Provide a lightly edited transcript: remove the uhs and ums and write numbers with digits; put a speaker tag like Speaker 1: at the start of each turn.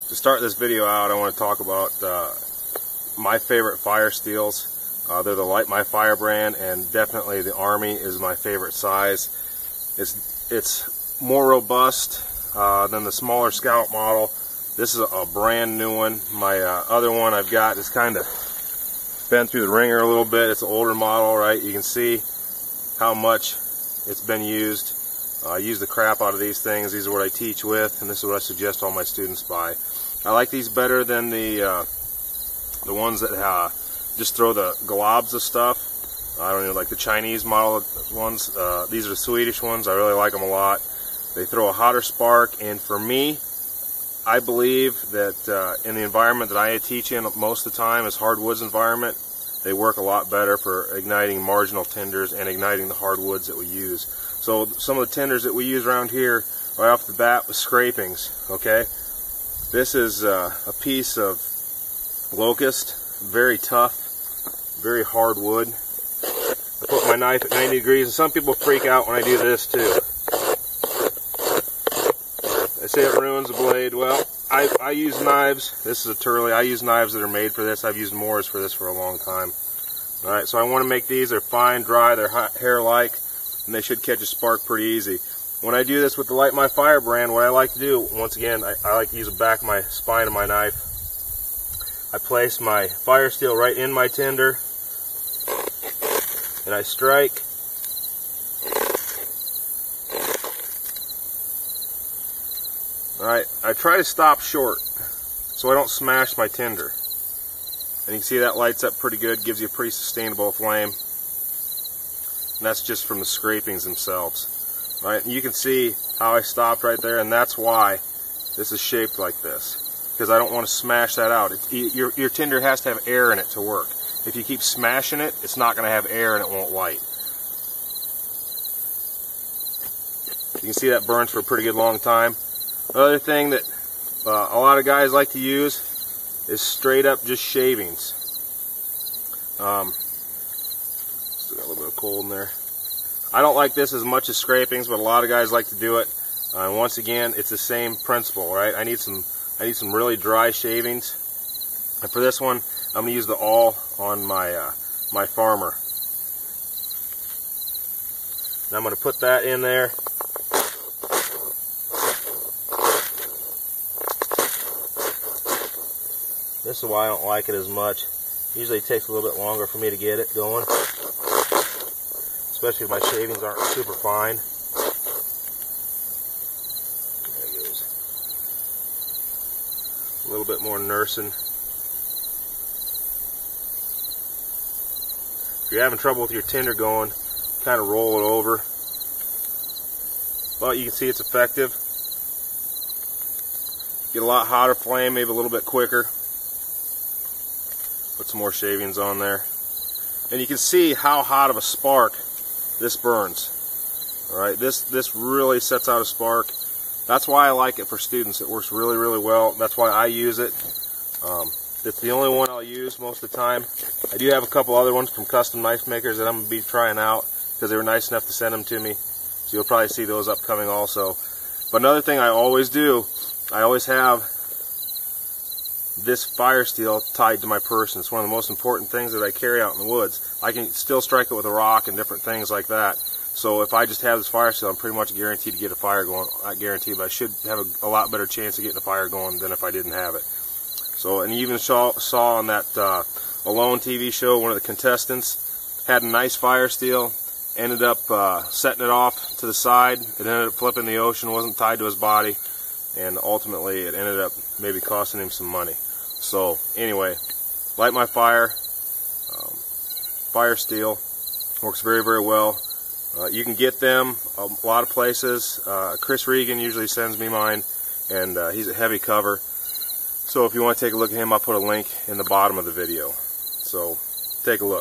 Speaker 1: To start this video out, I want to talk about my favorite Firesteels. They're the Light My Fire brand, and definitely the Army is my favorite size. It's more robust than the smaller Scout model. This is a brand new one. My other one I've got is kind of been through the ringer a little bit. It's an older model, right? You can see how much it's been used. I use the crap out of these things. These are what I teach with, and this is what I suggest all my students buy. I like these better than the ones that just throw the globs of stuff. I don't know, like the Chinese model ones. These are the Swedish ones. I really like them a lot. They throw a hotter spark, and for me, I believe that in the environment that I teach in most of the time, is hardwoods environment, they work a lot better for igniting marginal tinders and igniting the hardwoods that we use. So some of the tinders that we use around here, right off the bat, with scrapings, okay? This is a piece of locust, very tough, very hard wood. I put my knife at 90 degrees, and some people freak out when I do this too. They say it ruins the blade. Well, I use knives. This is a Turley. I use knives that are made for this. I've used Moores for this for a long time. Alright, so I want to make these. They're fine, dry, they're hair-like, and they should catch a spark pretty easy. When I do this with the Light My Fire brand, what I like to do, once again, I like to use the back of my spine of my knife. I place my Firesteel right in my tinder, and I strike. Alright, I try to stop short so I don't smash my tinder. And you can see that lights up pretty good, gives you a pretty sustainable flame. And that's just from the scrapings themselves. Right, and you can see how I stopped right there, and that's why this is shaped like this, because I don't want to smash that out. Your tinder has to have air in it to work. If you keep smashing it, it's not going to have air and it won't light. You can see that burns for a pretty good long time. Another thing that a lot of guys like to use is straight up just shavings. Still got a little bit of cold in there. I don't like this as much as scrapings, but a lot of guys like to do it. And once again, it's the same principle, right? I need some really dry shavings. And for this one, I'm going to use the awl on my my farmer. And I'm going to put that in there. This is why I don't like it as much. Usually it takes a little bit longer for me to get it going, especially if my shavings aren't super fine. There it goes. A little bit more nursing. If you're having trouble with your tinder going, kind of roll it over. But you can see it's effective. Get a lot hotter flame, maybe a little bit quicker. Put some more shavings on there. And you can see how hot of a spark this burns. Alright, this really sets out a spark. That's why I like it for students. It works really, really well. That's why I use it. It's the only one I'll use most of the time. I do have a couple other ones from custom knife makers that I'm going to be trying out, because they were nice enough to send them to me. So you'll probably see those upcoming also. But another thing I always do, I always have this Firesteel tied to my person. It's one of the most important things that I carry out in the woods. I can still strike it with a rock and different things like that. So if I just have this Firesteel, I'm pretty much guaranteed to get a fire going. Not guaranteed, but I should have a lot better chance of getting a fire going than if I didn't have it. So, and you even saw on that Alone TV show, one of the contestants had a nice Firesteel, ended up setting it off to the side. It ended up flipping the ocean, wasn't tied to his body, and ultimately it ended up maybe costing him some money. So anyway, Light My Fire, Firesteel, works very, very well. You can get them a lot of places. Chris Regan usually sends me mine, and he's a heavy cover. So if you want to take a look at him, I'll put a link in the bottom of the video. So take a look.